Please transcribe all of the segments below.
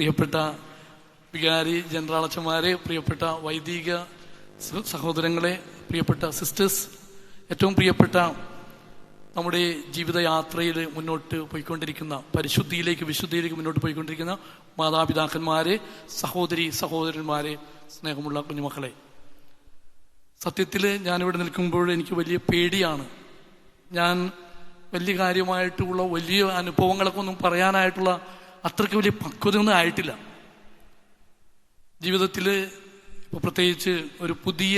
പ്രിയപ്പെട്ട വികാരി ജനറൽ അച്ഛന്മാരെ, പ്രിയപ്പെട്ട വൈദിക സഹോദരങ്ങളെ, പ്രിയപ്പെട്ട സിസ്റ്റേഴ്സ്, ഏറ്റവും പ്രിയപ്പെട്ട നമ്മുടെ ജീവിതയാത്രയിൽ മുന്നോട്ട് പോയിക്കൊണ്ടിരിക്കുന്ന വിശുദ്ധിയിലേക്ക് മുന്നോട്ട് പോയിക്കൊണ്ടിരിക്കുന്ന മാതാപിതാക്കന്മാരെ, സഹോദരന്മാരെ, സ്നേഹമുള്ള കുഞ്ഞുമക്കളെ, സത്യത്തിൽ ഞാനിവിടെ നിൽക്കുമ്പോൾ എനിക്ക് വലിയ പേടിയാണ്. ഞാൻ വലിയ കാര്യമായിട്ടുള്ള വലിയ അനുഭവങ്ങളൊക്കെ ഒന്നും പറയാനായിട്ടുള്ള അത്രയ്ക്ക് വലിയ പക്വതയൊന്നും ആയിട്ടില്ല. ജീവിതത്തിൽ ഇപ്പോൾ പ്രത്യേകിച്ച് ഒരു പുതിയ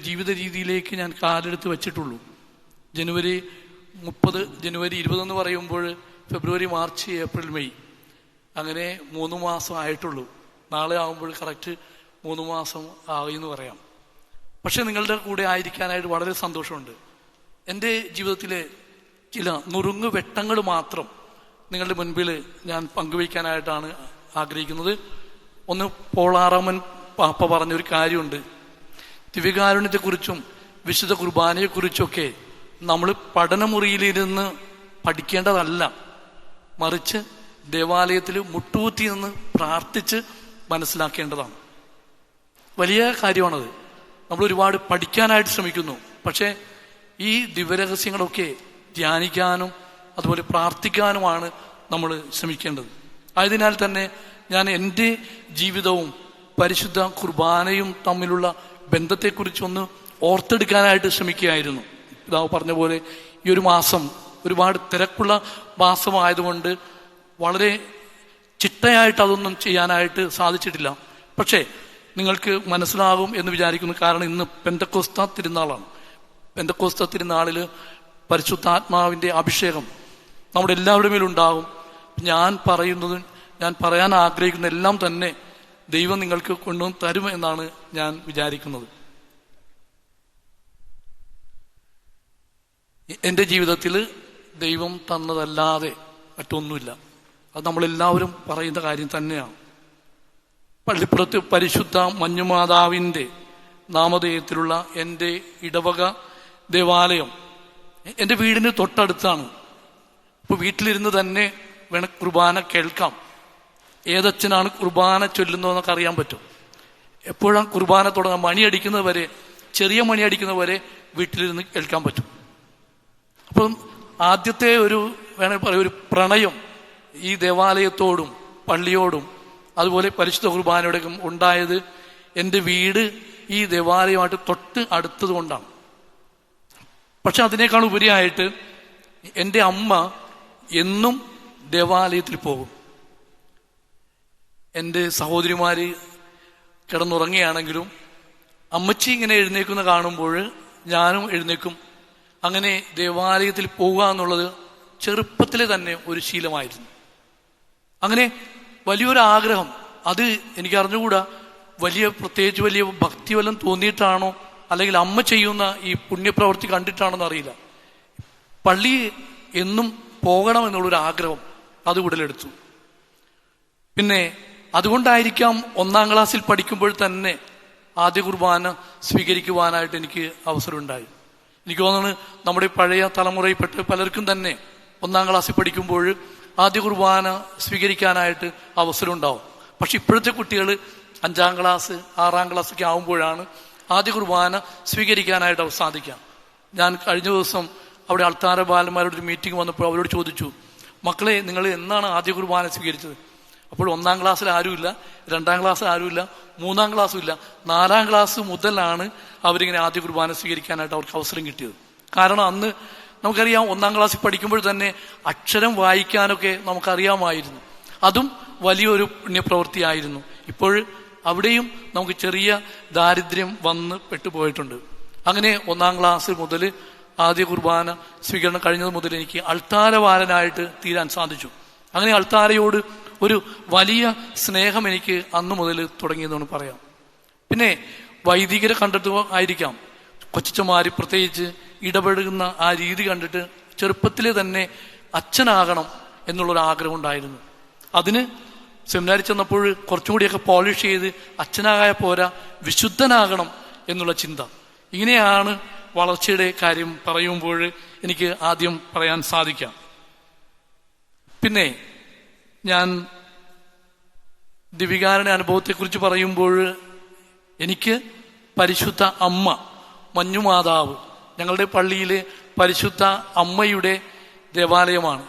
ജീവിത രീതിയിലേക്ക് ഞാൻ കാലെടുത്ത് വെച്ചിട്ടുള്ളൂ. ജനുവരി 30, ജനുവരി 20 എന്ന് പറയുമ്പോൾ ഫെബ്രുവരി, മാർച്ച്, ഏപ്രിൽ, മെയ്, അങ്ങനെ 3 മാസം ആയിട്ടുള്ളൂ. നാളെ ആകുമ്പോൾ കറക്റ്റ് 3 മാസം ആയി എന്ന് പറയാം. പക്ഷെ നിങ്ങളുടെ കൂടെ ആയിരിക്കാനായിട്ട് വളരെ സന്തോഷമുണ്ട്. എൻ്റെ ജീവിതത്തിലെ ചില നുറുങ്ങ് വെട്ടങ്ങൾ മാത്രം നിങ്ങളുടെ മുൻപിൽ ഞാൻ പങ്കുവയ്ക്കാനായിട്ടാണ് ആഗ്രഹിക്കുന്നത്. ഒന്ന്, പോളാറാമൻ പാപ്പ പറഞ്ഞൊരു കാര്യമുണ്ട്. ദിവ്യകാരുണ്യത്തെക്കുറിച്ചും വിശുദ്ധ കുർബാനയെക്കുറിച്ചൊക്കെ നമ്മൾ പഠനമുറിയിലിരുന്ന് പഠിക്കേണ്ടതല്ല, മറിച്ച് ദേവാലയത്തിൽ മുട്ടുകുത്തി നിന്ന് പ്രാർത്ഥിച്ച് മനസ്സിലാക്കേണ്ടതാണ്. വലിയ കാര്യമാണത്. നമ്മൾ ഒരുപാട് പഠിക്കാനായിട്ട് ശ്രമിക്കുന്നു, പക്ഷേ ഈ ദിവ്യരഹസ്യങ്ങളൊക്കെ ധ്യാനിക്കാനും അതുപോലെ പ്രാർത്ഥിക്കാനുമാണ് നമ്മൾ ശ്രമിക്കേണ്ടത്. ആയതിനാൽ തന്നെ ഞാൻ എൻ്റെ ജീവിതവും പരിശുദ്ധ കുർബാനയും തമ്മിലുള്ള ബന്ധത്തെക്കുറിച്ചൊന്ന് ഓർത്തെടുക്കാനായിട്ട് ശ്രമിക്കുകയായിരുന്നു. പിതാവ് പറഞ്ഞ പോലെ ഈ ഒരു മാസം ഒരുപാട് തിരക്കുള്ള മാസമായതുകൊണ്ട് വളരെ ചിട്ടയായിട്ട് അതൊന്നും ചെയ്യാനായിട്ട് സാധിച്ചിട്ടില്ല. പക്ഷേ നിങ്ങൾക്ക് മനസ്സിലാകും എന്ന് വിചാരിക്കുന്നു. കാരണം ഇന്ന് പെന്തക്കോസ്ത തിരുനാളാണ്. പെന്തക്കോസ്ത തിരുനാളിൽ പരിശുദ്ധാത്മാവിൻ്റെ അഭിഷേകം നമ്മുടെ എല്ലാവരുടെ മേലുണ്ടാകും. ഞാൻ പറയാൻ ആഗ്രഹിക്കുന്ന എല്ലാം തന്നെ ദൈവം നിങ്ങൾക്ക് കൊണ്ടുവന്ന് തരും എന്നാണ് ഞാൻ വിചാരിക്കുന്നത്. എൻ്റെ ജീവിതത്തിൽ ദൈവം തന്നതല്ലാതെ മറ്റൊന്നുമില്ല. അത് നമ്മളെല്ലാവരും പറയുന്ന കാര്യം തന്നെയാണ്. പള്ളിപ്പുറത്ത് പരിശുദ്ധ മഞ്ഞുമാതാവിൻ്റെ നാമധേയത്തിലുള്ള എൻ്റെ ഇടവക ദേവാലയം എൻ്റെ വീടിന് തൊട്ടടുത്താണ്. ഇപ്പോൾ വീട്ടിലിരുന്ന് തന്നെ വേണം കുർബാന കേൾക്കാം. ഏതച്ഛനാണ് കുർബാന ചൊല്ലുന്നതെന്നൊക്കെ അറിയാൻ പറ്റും. എപ്പോഴാണ് കുർബാന തുടങ്ങാൻ, മണിയടിക്കുന്നത് വരെ, ചെറിയ മണി അടിക്കുന്നത് വരെ വീട്ടിലിരുന്ന് കേൾക്കാൻ പറ്റും. അപ്പം ആദ്യത്തെ വേണമെങ്കിൽ പറയാം, ഒരു പ്രണയം ഈ ദേവാലയത്തോടും പള്ളിയോടും അതുപോലെ പരിശുദ്ധ കുർബാനയോടൊക്കെ ഉണ്ടായത് എൻ്റെ വീട് ഈ ദേവാലയമായിട്ട് തൊട്ട് അടുത്തത് കൊണ്ടാണ്. പക്ഷെ അതിനേക്കാൾ ഉപരിയായിട്ട് എൻ്റെ അമ്മ എന്നും ദേവാലയത്തിൽ പോകും. എൻ്റെ സഹോദരിമാർ കിടന്നുറങ്ങുകയാണെങ്കിലും അമ്മച്ചി ഇങ്ങനെ എഴുന്നേക്കുന്ന കാണുമ്പോൾ ഞാനും എഴുന്നേക്കും. അങ്ങനെ ദേവാലയത്തിൽ പോവുക എന്നുള്ളത് ചെറുപ്പത്തിലെ തന്നെ ഒരു ശീലമായിരുന്നു. അങ്ങനെ വലിയൊരു ആഗ്രഹം, അത് എനിക്ക് അറിഞ്ഞുകൂടാ, പ്രത്യേകിച്ച് വലിയ ഭക്തി വല്ലതും തോന്നിയിട്ടാണോ അല്ലെങ്കിൽ അമ്മ ചെയ്യുന്ന ഈ പുണ്യപ്രവൃത്തി കണ്ടിട്ടാണോന്ന് അറിയില്ല. പള്ളി എന്നും പോകണം എന്നുള്ളൊരു ആഗ്രഹം അത് ഉടലെടുത്തു. പിന്നെ അതുകൊണ്ടായിരിക്കാം 1ാം ക്ലാസ്സിൽ പഠിക്കുമ്പോൾ തന്നെ ആദ്യ കുർബാന സ്വീകരിക്കുവാനായിട്ട് എനിക്ക് അവസരമുണ്ടായി. എനിക്ക് തോന്നുന്നു നമ്മുടെ പഴയ തലമുറയിൽപ്പെട്ട പലർക്കും തന്നെ 1ാം ക്ലാസ്സിൽ പഠിക്കുമ്പോൾ ആദ്യ കുർബാന സ്വീകരിക്കാനായിട്ട് അവസരം ഉണ്ടാവും. പക്ഷെ ഇപ്പോഴത്തെ കുട്ടികൾ 5ാം ക്ലാസ് 6ാം ക്ലാസ്സൊക്കെ ആകുമ്പോഴാണ് ആദ്യ കുർബാന സ്വീകരിക്കാനായിട്ട് സാധിക്കാം. ഞാൻ കഴിഞ്ഞ ദിവസം അവിടെ അൾത്താര ബാലന്മാരുടെ മീറ്റിംഗ് വന്നപ്പോൾ അവരോട് ചോദിച്ചു, മക്കളെ നിങ്ങൾ എന്നാണ് ആദ്യ കുർബാന സ്വീകരിച്ചത്? അപ്പോൾ 1ാം ക്ലാസ്സിൽ ആരുമില്ല, 2ാം ക്ലാസ് ആരുമില്ല, 3ാം ക്ലാസ്സും ഇല്ല, 4ാം ക്ലാസ് മുതലാണ് അവരിങ്ങനെ ആദ്യ കുർബാന സ്വീകരിക്കാനായിട്ട് അവർക്ക് അവസരം കിട്ടിയത്. കാരണം അന്ന് നമുക്കറിയാം, 1ാം ക്ലാസ്സിൽ പഠിക്കുമ്പോൾ തന്നെ അക്ഷരം വായിക്കാനൊക്കെ നമുക്കറിയാമായിരുന്നു. അതും വലിയൊരു പുണ്യപ്രവൃത്തിയായിരുന്നു. ഇപ്പോൾ അവിടെയും നമുക്ക് ചെറിയ ദാരിദ്ര്യം വന്ന് പെട്ടുപോയിട്ടുണ്ട്. അങ്ങനെ 1ാം ക്ലാസ് മുതൽ ആദ്യ കുർബാന സ്വീകരണം കഴിഞ്ഞത് മുതൽ എനിക്ക് അൾത്താരവാലനായിട്ട് തീരാൻ സാധിച്ചു. അങ്ങനെ അൾത്താരയോട് ഒരു വലിയ സ്നേഹം എനിക്ക് അന്ന് മുതൽ തുടങ്ങിയെന്നാണ് പറയാം. പിന്നെ വൈദികരെ കണ്ടിട്ട് ആയിരിക്കാം, കൊച്ചന്മാര് പ്രത്യേകിച്ച് ഇടപെടുന്ന ആ രീതി കണ്ടിട്ട് ചെറുപ്പത്തിലെ തന്നെ അച്ഛനാകണം എന്നുള്ളൊരു ആഗ്രഹം ഉണ്ടായിരുന്നു. അതിന് സെമിനാരി ചെന്നപ്പോൾ കുറച്ചും കൂടിയൊക്കെ പോളിഷ് ചെയ്ത് അച്ഛനാകാൻ പോരാ, വിശുദ്ധനാകണം എന്നുള്ള ചിന്ത. ഇങ്ങനെയാണ് വളർച്ചയുടെ കാര്യം പറയുമ്പോൾ എനിക്ക് ആദ്യം പറയാൻ സാധിക്കാം. പിന്നെ ഞാൻ ദിവികാരുടെ അനുഭവത്തെക്കുറിച്ച് പറയുമ്പോൾ എനിക്ക് പരിശുദ്ധ അമ്മ മഞ്ഞുമാതാവ് ഞങ്ങളുടെ പള്ളിയിലെ പരിശുദ്ധ അമ്മയുടെ ദേവാലയമാണ്.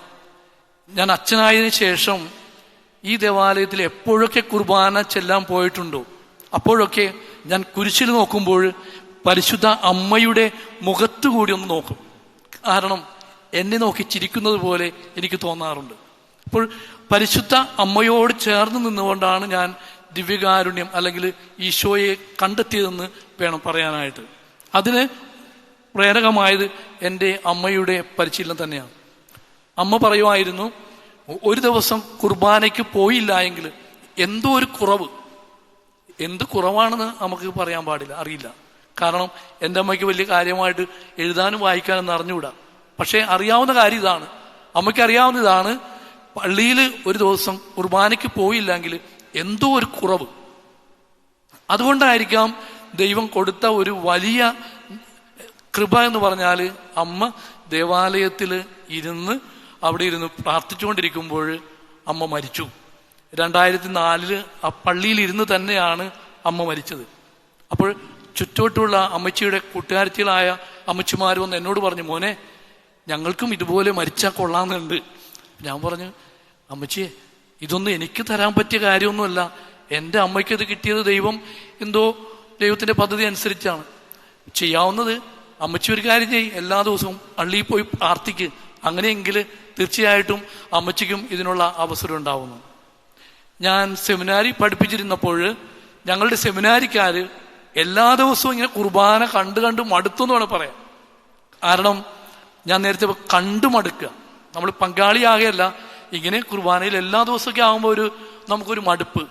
ഞാൻ അച്ഛനായതിനു ശേഷം ഈ ദേവാലയത്തിൽ എപ്പോഴൊക്കെ കുർബാന ചെല്ലാൻ പോയിട്ടുണ്ടോ അപ്പോഴൊക്കെ ഞാൻ കുരിശിൽ നോക്കുമ്പോൾ പരിശുദ്ധ അമ്മയുടെ മുഖത്ത് കൂടി ഒന്ന് നോക്കും. കാരണം എന്നെ നോക്കി ചിരിക്കുന്നത് പോലെ എനിക്ക് തോന്നാറുണ്ട്. അപ്പോൾ പരിശുദ്ധ അമ്മയോട് ചേർന്ന് നിന്നുകൊണ്ടാണ് ഞാൻ ദിവ്യകാരുണ്യം അല്ലെങ്കിൽ ഈശോയെ കണ്ടെത്തിയതെന്ന് വേണം പറയാനായിട്ട്. അതിന് പ്രേരകമായത് എൻ്റെ അമ്മയുടെ പരിശീലനം തന്നെയാണ്. അമ്മ പറയുമായിരുന്നു, ഒരു ദിവസം കുർബാനയ്ക്ക് പോയില്ല എങ്കിൽ എന്തോ ഒരു കുറവ്, എന്ത് കുറവാണെന്ന് നമുക്ക് പറയാൻ പാടില്ല, അറിയില്ല. കാരണം എൻ്റെ അമ്മയ്ക്ക് വലിയ കാര്യമായിട്ട് എഴുതാനും വായിക്കാനും അറിഞ്ഞുകൂടാ. പക്ഷേ അറിയാവുന്ന കാര്യം ഇതാണ്, അമ്മയ്ക്ക് അറിയാവുന്ന ഇതാണ്, പള്ളിയിൽ ഒരു ദിവസം കുർബാനയ്ക്ക് പോയില്ലെങ്കിൽ എന്തോ ഒരു കുറവ്. അതുകൊണ്ടായിരിക്കാം ദൈവം കൊടുത്ത ഒരു വലിയ കൃപ എന്ന് പറഞ്ഞാൽ അമ്മ ദേവാലയത്തിൽ അവിടെ ഇരുന്ന് പ്രാർത്ഥിച്ചുകൊണ്ടിരിക്കുമ്പോൾ അമ്മ മരിച്ചു. 2004 ആ പള്ളിയിൽ ഇരുന്ന് തന്നെയാണ് അമ്മ മരിച്ചത്. അപ്പോൾ ചുറ്റോട്ടുള്ള അമ്മച്ചിയുടെ കൂട്ടുകാരികളായ അമ്മച്ചിമാർ വന്ന് എന്നോട് പറഞ്ഞു, മോനെ ഞങ്ങൾക്കും ഇതുപോലെ മരിച്ചാൽ കൊള്ളാമെന്നുണ്ട്. ഞാൻ പറഞ്ഞു, അമ്മച്ചിയെ ഇതൊന്നും എനിക്ക് തരാൻ പറ്റിയ കാര്യമൊന്നുമല്ല, എൻ്റെ അമ്മയ്ക്ക് ഇത് കിട്ടിയത് ദൈവത്തിൻ്റെ പദ്ധതി അനുസരിച്ചാണ്. ചെയ്യാവുന്നത് അമ്മച്ചി ഒരു കാര്യം ചെയ്യും, എല്ലാ ദിവസവും പള്ളിയിൽ പോയി പ്രാർത്ഥിക്ക്, അങ്ങനെയെങ്കിൽ തീർച്ചയായിട്ടും അമ്മച്ചിക്കും ഇതിനുള്ള അവസരം ഉണ്ടാവുന്നു. ഞാൻ സെമിനാരി പഠിപ്പിച്ചിരുന്നപ്പോൾ ഞങ്ങളുടെ സെമിനാരിക്കാർ എല്ലാ ദിവസവും ഇങ്ങനെ കുർബാന കണ്ട് മടുത്തു എന്ന് വേണം പറയാം. കാരണം ഞാൻ നേരത്തെ കണ്ടു മടുക്കുക, നമ്മൾ പങ്കാളിയാകെയല്ല, ഇങ്ങനെ കുർബാനയിൽ എല്ലാ ദിവസമൊക്കെ ആകുമ്പോൾ നമുക്കൊരു മടുപ്പ്,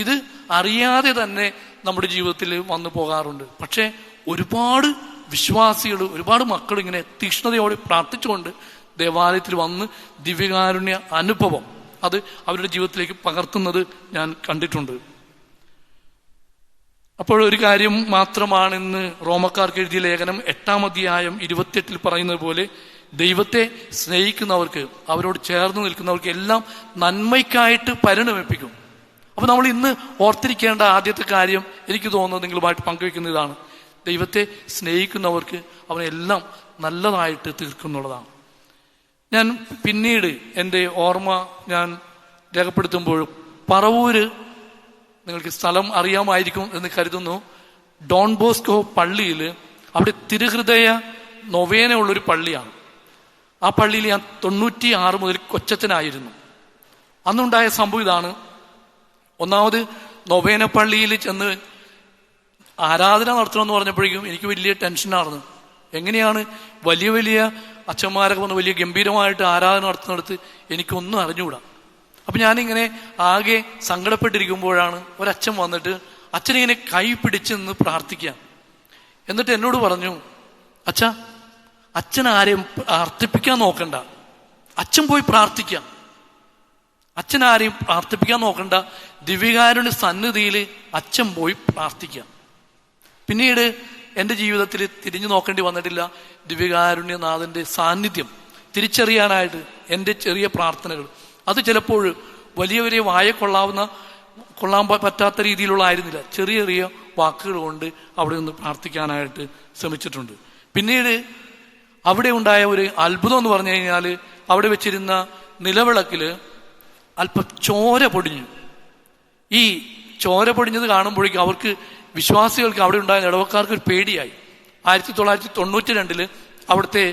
ഇത് അറിയാതെ തന്നെ നമ്മുടെ ജീവിതത്തിൽ വന്നു പോകാറുണ്ട്. പക്ഷേ ഒരുപാട് വിശ്വാസികൾ, ഒരുപാട് മക്കൾ ഇങ്ങനെ തീക്ഷ്ണതയോടെ പ്രാർത്ഥിച്ചുകൊണ്ട് ദേവാലയത്തിൽ വന്ന് ദിവ്യകാരുണ്യ അനുഭവം അത് അവരുടെ ജീവിതത്തിലേക്ക് പകർത്തുന്നത് ഞാൻ കണ്ടിട്ടുണ്ട്. അപ്പോൾ ഒരു കാര്യം മാത്രമാണ് ഇന്ന് റോമക്കാർക്ക് എഴുതിയ ലേഖനം 8-ാം അധ്യായം 28 പറയുന്നത് പോലെ, ദൈവത്തെ സ്നേഹിക്കുന്നവർക്ക്, അവരോട് ചേർന്ന് നിൽക്കുന്നവർക്ക് എല്ലാം നന്മയ്ക്കായിട്ട് പരിണമിപ്പിക്കും. അപ്പൊ നമ്മൾ ഇന്ന് ഓർത്തിരിക്കേണ്ട ആദ്യത്തെ കാര്യം എനിക്ക് തോന്നുന്നത് നിങ്ങളുമായിട്ട് പങ്കുവെക്കുന്ന ഇതാണ്: ദൈവത്തെ സ്നേഹിക്കുന്നവർക്ക് അവനെല്ലാം നല്ലതായിട്ട് തീർക്കുന്നുള്ളതാണ്. ഞാൻ പിന്നീട് എൻ്റെ ഓർമ്മ ഞാൻ രേഖപ്പെടുത്തുമ്പോൾ പറവൂര്, നിങ്ങൾക്ക് സ്ഥലം അറിയാമായിരിക്കും എന്ന് കരുതുന്നു, ഡോൺ ബോസ്കോ പള്ളിയിൽ അവിടെ തിരുഹൃദയ നൊവേന ഉള്ളൊരു പള്ളിയാണ്. ആ പള്ളിയിൽ ഞാൻ 96 മുതൽ കൊച്ചച്ഛനായിരുന്നു. അന്നുണ്ടായ സംഭവം ഇതാണ്: ഒന്നാമത് നൊവേന പള്ളിയിൽ ചെന്ന് ആരാധന നടത്തണമെന്ന് പറഞ്ഞപ്പോഴേക്കും എനിക്ക് വലിയ ടെൻഷനായിരുന്നു. എങ്ങനെയാണ് വലിയ വലിയ അച്ഛന്മാരൊക്കെ വന്ന് വലിയ ഗംഭീരമായിട്ട് ആരാധന നടത്തുന്നിടത്ത് എനിക്കൊന്നും അറിഞ്ഞുകൂടാ. അപ്പം ഞാനിങ്ങനെ ആകെ സങ്കടപ്പെട്ടിരിക്കുമ്പോഴാണ് ഒരച്ഛൻ വന്നിട്ട് അച്ഛനിങ്ങനെ കൈ പിടിച്ച് നിന്ന് പ്രാർത്ഥിക്കുക. എന്നിട്ട് എന്നോട് പറഞ്ഞു, അച്ഛൻ ആരെയും പ്രാർത്ഥിപ്പിക്കാൻ നോക്കണ്ട, അച്ഛൻ പോയി പ്രാർത്ഥിക്കാം, അച്ഛൻ ആരെയും പ്രാർത്ഥിപ്പിക്കാൻ നോക്കണ്ട, ദിവ്യകാരുണ്യ സന്നിധിയിൽ അച്ഛൻ പോയി പ്രാർത്ഥിക്കാം. പിന്നീട് എൻ്റെ ജീവിതത്തിൽ തിരിഞ്ഞു നോക്കേണ്ടി വന്നിട്ടില്ല. ദിവ്യകാരുണ്യനാഥൻ്റെ സാന്നിധ്യം തിരിച്ചറിയാനായിട്ട് എൻ്റെ ചെറിയ പ്രാർത്ഥനകൾ, അത് ചിലപ്പോൾ വലിയ വലിയ കൊള്ളാൻ പറ്റാത്ത രീതിയിലുള്ള ആയിരുന്നില്ല, ചെറിയ ചെറിയ വാക്കുകൾ കൊണ്ട് അവിടെ നിന്ന് പ്രാർത്ഥിക്കാനായിട്ട് ശ്രമിച്ചിട്ടുണ്ട്. പിന്നീട് അവിടെ ഉണ്ടായ ഒരു അത്ഭുതം എന്ന് പറഞ്ഞു കഴിഞ്ഞാൽ, അവിടെ വെച്ചിരുന്ന നിലവിളക്കിൽ അല്പം ചോര പൊടിഞ്ഞു. ഈ ചോര പൊടിഞ്ഞത് കാണുമ്പോഴേക്കും അവർക്ക്, വിശ്വാസികൾക്ക്, അവിടെ ഉണ്ടായ ഇടവക്കാർക്ക് ഒരു പേടിയായി. 1992 അവിടുത്തെ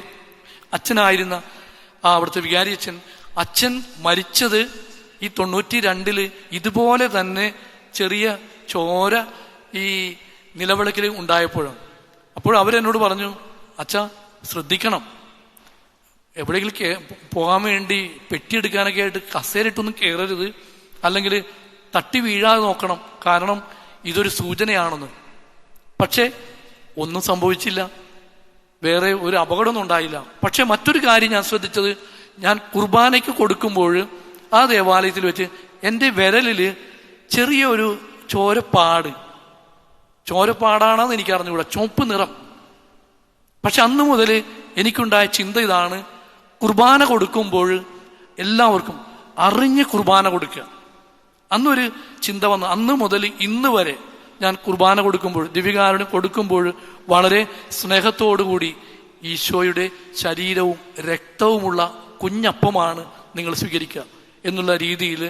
അച്ഛനായിരുന്ന അവിടുത്തെ വികാരി അച്ഛൻ മരിച്ചത് ഈ 92 ഇതുപോലെ തന്നെ ചെറിയ ചോര ഈ നിലവിളക്കിൽ ഉണ്ടായപ്പോഴാണ്. അപ്പോൾ അവരെന്നോട് പറഞ്ഞു, അച്ഛാ ശ്രദ്ധിക്കണം, എവിടെയെങ്കിലും പോകാൻ വേണ്ടി പെട്ടിയെടുക്കാനൊക്കെ ആയിട്ട് കസേരയിട്ടൊന്നും കയറരുത്, അല്ലെങ്കിൽ തട്ടി വീഴാതെ നോക്കണം, കാരണം ഇതൊരു സൂചനയാണെന്ന്. പക്ഷെ ഒന്നും സംഭവിച്ചില്ല, വേറെ ഒരു അപകടമൊന്നും ഉണ്ടായില്ല. പക്ഷെ മറ്റൊരു കാര്യം ഞാൻ ശ്രദ്ധിച്ചത്, ഞാൻ കുർബാനയ്ക്ക് കൊടുക്കുമ്പോൾ ആ ദേവാലയത്തിൽ വെച്ച് എൻ്റെ വിരലിൽ ചെറിയ ഒരു ചോരപ്പാടാണെന്ന് എനിക്ക് അറിഞ്ഞുകൂടാ, ചുവപ്പ് നിറം. പക്ഷെ അന്ന് മുതൽ എനിക്കുണ്ടായ ചിന്ത ഇതാണ്: കുർബാന കൊടുക്കുമ്പോൾ എല്ലാവർക്കും അറിഞ്ഞ് കുർബാന കൊടുക്കുക. അന്നൊരു ചിന്ത വന്നു. അന്ന് മുതൽ ഇന്ന് വരെ ഞാൻ കുർബാന കൊടുക്കുമ്പോൾ, ദിവ്യകാരുണ്യം കൊടുക്കുമ്പോൾ വളരെ സ്നേഹത്തോടുകൂടി ഈശോയുടെ ശരീരവും രക്തവുമുള്ള കുഞ്ഞപ്പമാണ് നിങ്ങൾ സ്വീകരിക്കുക എന്നുള്ള രീതിയിൽ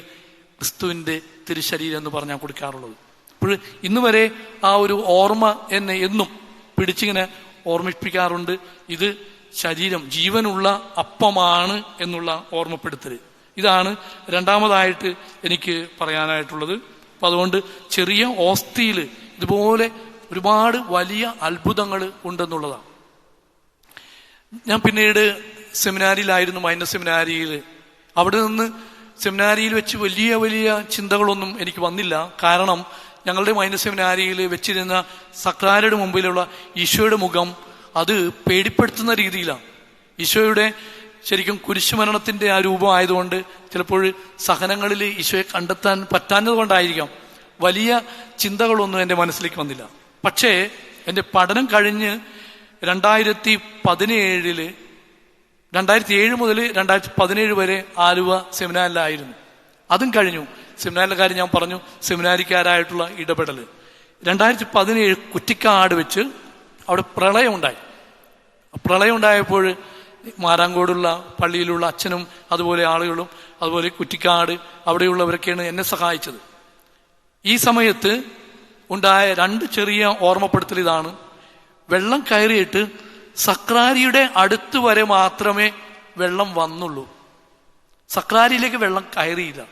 ക്രിസ്തുവിൻ്റെ തിരുശരീരം എന്ന് പറഞ്ഞാൽ കൊടുക്കാറുള്ളത്. അപ്പോൾ ഇന്ന് വരെ ആ ഒരു ഓർമ്മ എന്നെ എന്നും പിടിച്ചിങ്ങനെ ഓർമ്മിപ്പിക്കാറുണ്ട്. ഇത് ശരീരം, ജീവനുള്ള അപ്പമാണ് എന്നുള്ള ഓർമ്മപ്പെടുത്തൽ. ഇതാണ് രണ്ടാമതായിട്ട് എനിക്ക് പറയാനായിട്ടുള്ളത്. അപ്പം അതുകൊണ്ട് ചെറിയ ഓസ്തിയിൽ ഇതുപോലെ ഒരുപാട് വലിയ അത്ഭുതങ്ങൾ ഉണ്ടെന്നുള്ളതാണ്. ഞാൻ പിന്നീട് സെമിനാരിയിലായിരുന്നു, മൈനസ് സെമിനാരിയിൽ. അവിടെ നിന്ന് സെമിനാരിയിൽ വെച്ച് വലിയ വലിയ ചിന്തകളൊന്നും എനിക്ക് വന്നില്ല. കാരണം ഞങ്ങളുടെ മൈനസ് സെമിനാരിയിൽ വെച്ചിരുന്ന സക്രാരുടെ മുമ്പിലുള്ള ഈശോയുടെ മുഖം അത് പേടിപ്പെടുത്തുന്ന രീതിയിലാണ്. ഈശോയുടെ ശരിക്കും കുരിശുമരണത്തിൻ്റെ ആ രൂപമായതുകൊണ്ട് ചിലപ്പോൾ സഹനങ്ങളിൽ ഈശോയെ കണ്ടെത്താൻ പറ്റാഞ്ഞത് കൊണ്ടായിരിക്കാം വലിയ ചിന്തകളൊന്നും എൻ്റെ മനസ്സിലേക്ക് വന്നില്ല. പക്ഷേ എൻ്റെ പഠനം കഴിഞ്ഞ് 2007 മുതൽ 2017 വരെ ആലുവ സെമിനാരിലായിരുന്നു. അതും കഴിഞ്ഞു. സെമിനാരിലെ കാര്യം ഞാൻ പറഞ്ഞു, സെമിനാരിക്കാരായിട്ടുള്ള ഇടപെടൽ. 2017 കുറ്റിക്കാട് വെച്ച് അവിടെ പ്രളയം ഉണ്ടായപ്പോൾ മാരാങ്കോടുള്ള പള്ളിയിലുള്ള അച്ഛനും അതുപോലെ ആളുകളും അതുപോലെ കുറ്റിക്കാട് അവിടെയുള്ളവരൊക്കെയാണ് എന്നെ സഹായിച്ചത്. ഈ സമയത്ത് ഉണ്ടായ 2 ചെറിയ ഓർമ്മപ്പെടുത്തൽ ഇതാണ്. വെള്ളം കയറിയിട്ട് സക്രാരിയുടെ അടുത്ത് വരെ മാത്രമേ വെള്ളം വന്നുള്ളൂ. സക്രാരിയിലേക്ക് വെള്ളം കയറിയില്ല.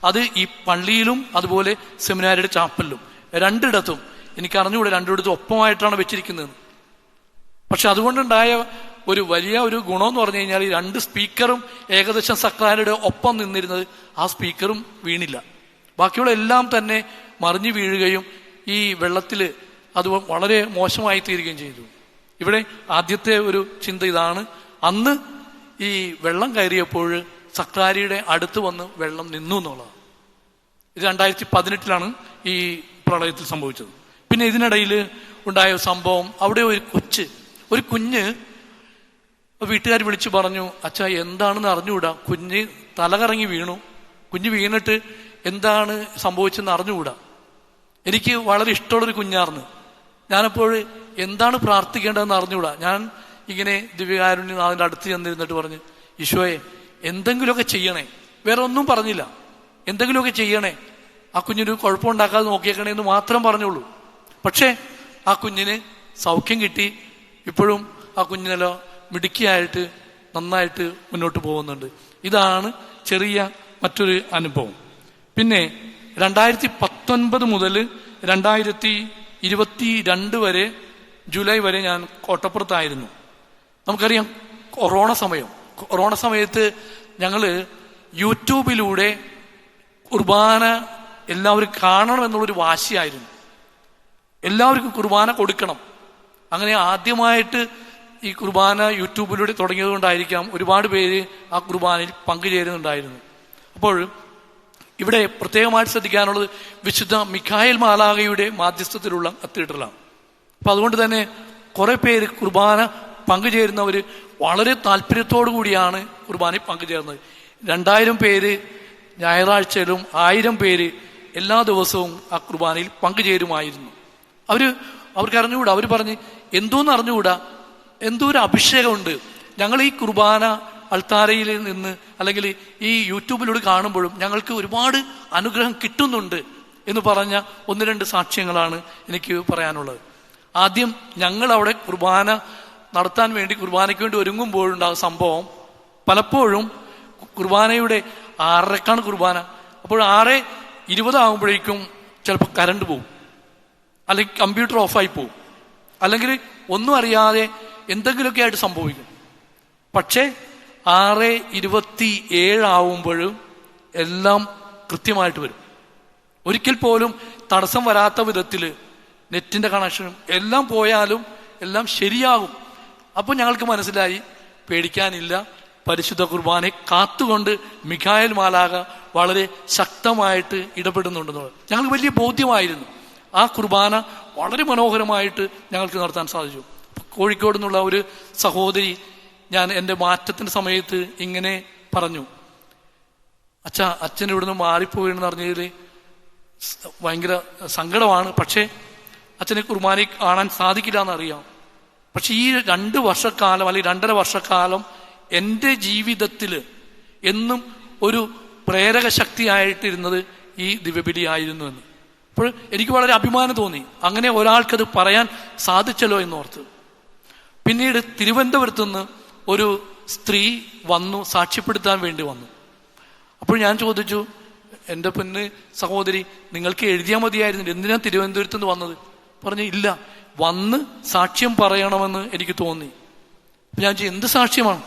അത് ഈ പള്ളിയിലും അതുപോലെ സെമിനാരിയുടെ ചാപ്പലിലും രണ്ടിടത്തും എനിക്ക് അറിഞ്ഞുകൂടെ, രണ്ടിടത്തും ഒപ്പമായിട്ടാണ് വെച്ചിരിക്കുന്നത്. പക്ഷെ അതുകൊണ്ടുണ്ടായ ഒരു വലിയ ഒരു ഗുണമെന്ന് പറഞ്ഞു കഴിഞ്ഞാൽ ഈ 2 സ്പീക്കറും ഏകദേശം സക്രാരിയുടെ ഒപ്പം നിന്നിരുന്നത്, ആ സ്പീക്കറും വീണില്ല. ബാക്കിയുള്ള എല്ലാം തന്നെ മറിഞ്ഞു വീഴുകയും ഈ വെള്ളത്തിൽ അത് വളരെ മോശമായി തീരുകയും ചെയ്തു. ഇവിടെ ആദ്യത്തെ ഒരു ചിന്ത ഇതാണ്. അന്ന് ഈ വെള്ളം കയറിയപ്പോൾ സക്രാരിയുടെ അടുത്ത് വന്ന് വെള്ളം നിന്നു എന്നുള്ളതാണ്. ഇത് 2018 ഈ പ്രളയത്തിൽ സംഭവിച്ചത്. പിന്നെ ഇതിനിടയിൽ ഉണ്ടായ സംഭവം, അവിടെ ഒരു കുഞ്ഞ് വീട്ടുകാർ വിളിച്ചു പറഞ്ഞു, അച്ഛാ എന്താണെന്ന് അറിഞ്ഞുകൂടാ, കുഞ്ഞ് തലകറങ്ങി വീണു, കുഞ്ഞ് വീണിട്ട് എന്താണ് സംഭവിച്ചെന്ന് അറിഞ്ഞുകൂടാ. എനിക്ക് വളരെ ഇഷ്ടമുള്ളൊരു കുഞ്ഞാർന്ന്. ഞാനപ്പോൾ എന്താണ് പ്രാർത്ഥിക്കേണ്ടതെന്ന് അറിഞ്ഞുകൂടാ. ഞാൻ ഇങ്ങനെ ദിവ്യകാരുണ്യം അതിൻ്റെ അടുത്ത് ചെന്നിരുന്നിട്ട് പറഞ്ഞു, ഈശോയെ എന്തെങ്കിലുമൊക്കെ ചെയ്യണേ. വേറെ ഒന്നും പറഞ്ഞില്ല, എന്തെങ്കിലുമൊക്കെ ചെയ്യണേ, ആ കുഞ്ഞിന് കുഴപ്പമുണ്ടാക്കാതെ നോക്കിയേക്കണേ എന്ന് മാത്രം പറഞ്ഞുള്ളൂ. പക്ഷേ ആ കുഞ്ഞിന് സൗഖ്യം കിട്ടി. ഇപ്പോഴും ആ കുഞ്ഞിനെല്ലോ മിടുക്കിയായിട്ട് നന്നായിട്ട് മുന്നോട്ട് പോകുന്നുണ്ട്. ഇതാണ് ചെറിയ മറ്റൊരു അനുഭവം. പിന്നെ 2019 മുതൽ 2022 വരെ ജൂലൈ വരെ ഞാൻ കോട്ടപ്പുറത്തായിരുന്നു. നമുക്കറിയാം കൊറോണ സമയത്ത് ഞങ്ങൾ യൂട്യൂബിലൂടെ കുർബാന എല്ലാവരും കാണണം എന്നുള്ളൊരു വാശിയായിരുന്നു. എല്ലാവർക്കും കുർബാന കൊടുക്കണം. അങ്ങനെ ആദ്യമായിട്ട് ഈ കുർബാന യൂട്യൂബിലൂടെ തുടങ്ങിയത് കൊണ്ടായിരിക്കാം ഒരുപാട് പേര് ആ കുർബാനയിൽ പങ്കുചേരുന്നുണ്ടായിരുന്നു. അപ്പോൾ ഇവിടെ പ്രത്യേകമായിട്ട് ശ്രദ്ധിക്കാനുള്ളത് വിശുദ്ധ മിഖായേൽ മാലാഖയുടെ മാധ്യസ്ഥത്തിലുള്ള കത്തീഡ്രലാണ്. അപ്പം അതുകൊണ്ട് തന്നെ കുറെ പേര് കുർബാന പങ്കുചേരുന്നവർ വളരെ താല്പര്യത്തോടു കൂടിയാണ് കുർബാനയിൽ പങ്കുചേർന്നത്. 2000 പേര് ഞായറാഴ്ചയിലും 1000 പേര് എല്ലാ ദിവസവും ആ കുർബാനയിൽ പങ്കുചേരുമായിരുന്നു. അവർക്ക് അറിഞ്ഞുകൂടാ. അവർ പറഞ്ഞ് എന്തോന്ന് അറിഞ്ഞുകൂടാ, എന്തോ ഒരു അഭിഷേകമുണ്ട്. ഞങ്ങൾ ഈ കുർബാന അൾത്താരയിൽ നിന്ന് അല്ലെങ്കിൽ ഈ യൂട്യൂബിലൂടെ കാണുമ്പോഴും ഞങ്ങൾക്ക് ഒരുപാട് അനുഗ്രഹം കിട്ടുന്നുണ്ട് എന്ന് പറഞ്ഞ 1-2 സാക്ഷ്യങ്ങളാണ് എനിക്ക് പറയാനുള്ളത്. ആദ്യം ഞങ്ങൾ അവിടെ കുർബാന നടത്താൻ വേണ്ടി കുർബാനയ്ക്ക് വേണ്ടി ഒരുങ്ങുമ്പോഴുണ്ടാകുന്ന സംഭവം, പലപ്പോഴും കുർബാനയുടെ 6:30 കുർബാന. അപ്പോൾ 6:20 ആകുമ്പോഴേക്കും ചിലപ്പോൾ കറണ്ട് പോകും, അല്ലെങ്കിൽ കമ്പ്യൂട്ടർ ഓഫായി പോകും, അല്ലെങ്കിൽ ഒന്നും അറിയാതെ എന്തെങ്കിലുമൊക്കെ ആയിട്ട് സംഭവിക്കും. പക്ഷേ 6:27 ആവുമ്പോഴും എല്ലാം കൃത്യമായിട്ട് വരും. ഒരിക്കൽ പോലും തടസ്സം വരാത്ത വിധത്തിൽ നെറ്റിന്റെ കണക്ഷനും എല്ലാം പോയാലും എല്ലാം ശരിയാകും. അപ്പോൾ ഞങ്ങൾക്ക് മനസ്സിലായി പേടിക്കാനില്ല, പരിശുദ്ധ കുർബാനയെ കാത്തുകൊണ്ട് മിഖായേൽ മാലാഖ വളരെ ശക്തമായിട്ട് ഇടപെടുന്നുണ്ടെന്നുള്ളത് ഞങ്ങൾക്ക് വലിയ ബോധ്യമായിരുന്നു. ആ കുർബാന വളരെ മനോഹരമായിട്ട് ഞങ്ങൾക്ക് നടത്താൻ സാധിച്ചു. കോഴിക്കോട് നിന്നുള്ള ഒരു സഹോദരി ഞാൻ എൻ്റെ മാറ്റത്തിൻ്റെ സമയത്ത് ഇങ്ങനെ പറഞ്ഞു, അച്ഛൻ ഇവിടുന്ന് മാറിപ്പോയെന്ന് അറിഞ്ഞതിൽ ഭയങ്കര സങ്കടമാണ്. പക്ഷേ അച്ഛനെ കുർബാനയിൽ കാണാൻ സാധിക്കില്ല എന്നറിയാം. പക്ഷെ ഈ 2 വർഷക്കാലം അല്ലെങ്കിൽ 2.5 വർഷക്കാലം എൻ്റെ ജീവിതത്തിൽ എന്നും ഒരു പ്രേരക ശക്തിയായിട്ടിരുന്നത് ഈ ദിവ്യബലി ആയിരുന്നു എന്ന്. അപ്പോൾ എനിക്ക് വളരെ അഭിമാനം തോന്നി, അങ്ങനെ ഒരാൾക്കത് പറയാൻ സാധിച്ചല്ലോ എന്നോർത്ത്. പിന്നീട് തിരുവനന്തപുരത്ത് നിന്ന് ഒരു സ്ത്രീ വന്നു, സാക്ഷ്യപ്പെടുത്താൻ വേണ്ടി വന്നു. അപ്പോൾ ഞാൻ ചോദിച്ചു, എൻ്റെ പൊന്ന് സഹോദരി, നിങ്ങൾക്ക് എഴുതിയാൽ മതിയായിരുന്നു, എന്തിനാ തിരുവനന്തപുരത്ത് നിന്ന് വന്നത്? പറഞ്ഞു, ഇല്ല, വന്ന് സാക്ഷ്യം പറയണമെന്ന് എനിക്ക് തോന്നി. ഞാൻ ചോദിച്ചു, എന്ത് സാക്ഷ്യമാണ്?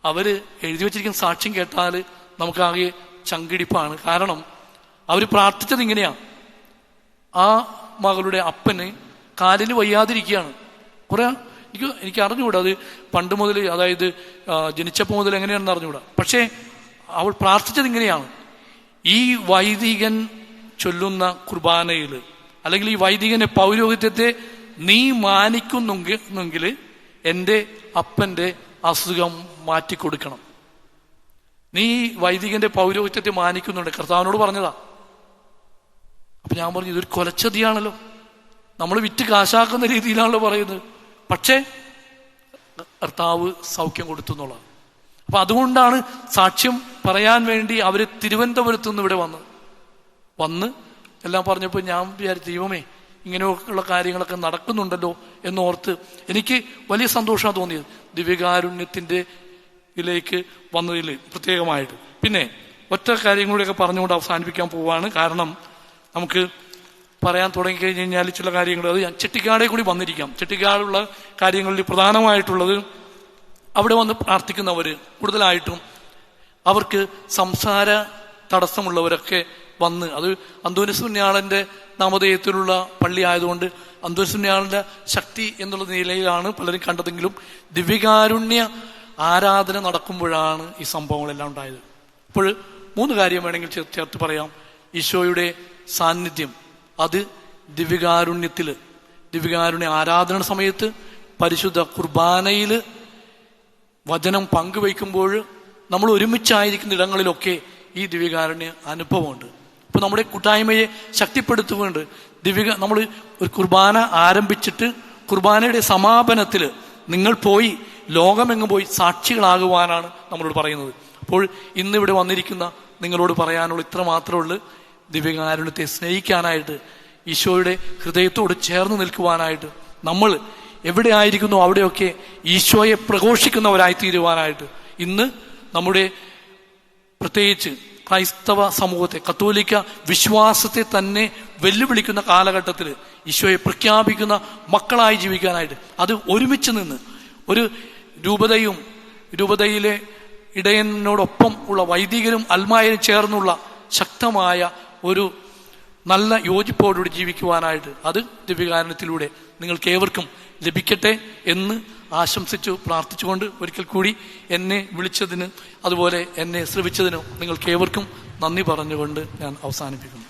അവര് എഴുതി വെച്ചിരിക്കുന്ന സാക്ഷ്യം കേട്ടാൽ നമുക്കാകെ ചങ്കിടിപ്പാണ്. കാരണം അവർ പ്രാർത്ഥിച്ചത് ഇങ്ങനെയാണ്: ആ മകളുടെ അപ്പന് കാലിന് വയ്യാതിരിക്കുകയാണ്. കുറെ എനിക്ക് അറിഞ്ഞുകൂടാ, അത് പണ്ട് മുതൽ, അതായത് ജനിച്ചപ്പോൾ മുതൽ എങ്ങനെയാണെന്ന് അറിഞ്ഞുകൂടാ. പക്ഷേ അവൾ പ്രാർത്ഥിച്ചത് ഇങ്ങനെയാണ്: ഈ വൈദികൻ ചൊല്ലുന്ന കുർബാനയിൽ, അല്ലെങ്കിൽ ഈ വൈദികന്റെ പൗരോഹിത്യത്തെ നീ മാനിക്കുന്നെങ്കിൽ എൻ്റെ അപ്പൻ്റെ അസുഖം മാറ്റിക്കൊടുക്കണം. നീ വൈദികന്റെ പൗരോഹിത്യത്തെ മാനിക്കുന്നുണ്ട്, കർത്താവിനോട് പറഞ്ഞതാ. അപ്പൊ ഞാൻ പറഞ്ഞു, ഇതൊരു കൊലച്ചതിയാണല്ലോ, നമ്മൾ വിറ്റ് കാശാക്കുന്ന രീതിയിലാണല്ലോ പറയുന്നത്. പക്ഷേ കർത്താവ് സൗഖ്യം കൊടുത്തു എന്നുള്ളത്. അപ്പൊ അതുകൊണ്ടാണ് സാക്ഷ്യം പറയാൻ വേണ്ടി അവര് തിരുവനന്തപുരത്ത് നിന്ന് ഇവിടെ വന്ന് എല്ലാം പറഞ്ഞപ്പോൾ ഞാൻ വിചാരിച്ചു, ദൈവമേ, ഇങ്ങനെയൊക്കെയുള്ള കാര്യങ്ങളൊക്കെ നടക്കുന്നുണ്ടല്ലോ എന്നോർത്ത് എനിക്ക് വലിയ സന്തോഷമാണ് തോന്നിയത്, ദിവ്യകാരുണ്യത്തിൻ്റെ ഇതിലേക്ക് വന്നതിൽ പ്രത്യേകമായിട്ട്. പിന്നെ ഒറ്റ കാര്യം കൂടിയൊക്കെ പറഞ്ഞുകൊണ്ട് അവസാനിപ്പിക്കാൻ പോവാണ്. കാരണം നമുക്ക് പറയാൻ തുടങ്ങിക്കഴിഞ്ഞ് കഴിഞ്ഞാൽ ചില കാര്യങ്ങൾ, അത് ഞാൻ ചെട്ടിക്കാടെ കൂടി വന്നിരിക്കാം. ചെട്ടിക്കാടുള്ള കാര്യങ്ങളിൽ പ്രധാനമായിട്ടുള്ളത്, അവിടെ വന്ന് പ്രാർത്ഥിക്കുന്നവർ കൂടുതലായിട്ടും അവർക്ക് സംസാര തടസ്സമുള്ളവരൊക്കെ വന്ന്, അത് അന്തോനിയോസ് പുണ്യാളന്റെ നാമധേയത്തിലുള്ള പള്ളി ആയതുകൊണ്ട് അന്തോനിയോസ് പുണ്യാളന്റെ ശക്തി എന്നുള്ള നിലയിലാണ് പലരും കണ്ടതെങ്കിലും ദിവ്യകാരുണ്യ ആരാധന നടക്കുമ്പോഴാണ് ഈ സംഭവങ്ങളെല്ലാം ഉണ്ടായത്. അപ്പോൾ 3 കാര്യം വേണമെങ്കിൽ ചേർത്ത് പറയാം. ഈശോയുടെ സാന്നിധ്യം അത് ദിവ്യകാരുണ്യ ആരാധന സമയത്ത്, പരിശുദ്ധ കുർബാനയിൽ വചനം പങ്കുവയ്ക്കുമ്പോൾ, നമ്മൾ ഒരുമിച്ചായിരിക്കുന്ന ഇടങ്ങളിലൊക്കെ ഈ ദിവ്യകാരുണ്യ അനുഭവമുണ്ട്. ഇപ്പൊ നമ്മുടെ കൂട്ടായ്മയെ ശക്തിപ്പെടുത്തുകൊണ്ട് നമ്മൾ ഒരു കുർബാന ആരംഭിച്ചിട്ട് കുർബാനയുടെ സമാപനത്തിൽ നിങ്ങൾ പോയി ലോകമെങ്ങും പോയി സാക്ഷികളാകുവാനാണ് നമ്മളോട് പറയുന്നത്. അപ്പോൾ ഇന്നിവിടെ വന്നിരിക്കുന്ന നിങ്ങളോട് പറയാനുള്ള ഇത്ര മാത്രമേ ഉള്ളൂ: ദിവ്യകാരുണ്യത്തെ സ്നേഹിക്കാനായിട്ട്, ഈശോയുടെ ഹൃദയത്തോട് ചേർന്ന് നിൽക്കുവാനായിട്ട്, നമ്മൾ എവിടെ ആയിരിക്കുന്നു അവിടെയൊക്കെ ഈശോയെ പ്രഘോഷിക്കുന്നവരായി തീരുവാനായിട്ട്, ഇന്ന് നമ്മുടെ പ്രത്യേകിച്ച് ക്രൈസ്തവ സമൂഹത്തെ, കത്തോലിക്ക വിശ്വാസത്തെ തന്നെ വെല്ലുവിളിക്കുന്ന കാലഘട്ടത്തിൽ ഈശോയെ പ്രഖ്യാപിക്കുന്ന മക്കളായി ജീവിക്കാനായിട്ട്, അത് ഒരുമിച്ച് നിന്ന് ഒരു രൂപതയിലെ ഇടയനോടൊപ്പം ഉള്ള വൈദികരും അൽമായരും ചേർന്നുള്ള ശക്തമായ ഒരു നല്ല യോജിപ്പോടുകൂടി ജീവിക്കുവാനായിട്ട്, അത് ദിവ്യകാരുണ്യത്തിലൂടെ നിങ്ങൾക്ക് ഏവർക്കും ലഭിക്കട്ടെ എന്ന് ആശംസിച്ചു പ്രാർത്ഥിച്ചുകൊണ്ട് ഒരിക്കൽ കൂടി എന്നെ വിളിച്ചതിന്, അതുപോലെ എന്നെ ശ്രവിച്ചതിനും നിങ്ങൾക്ക് ഏവർക്കും നന്ദി പറഞ്ഞുകൊണ്ട് ഞാൻ അവസാനിപ്പിക്കുന്നു.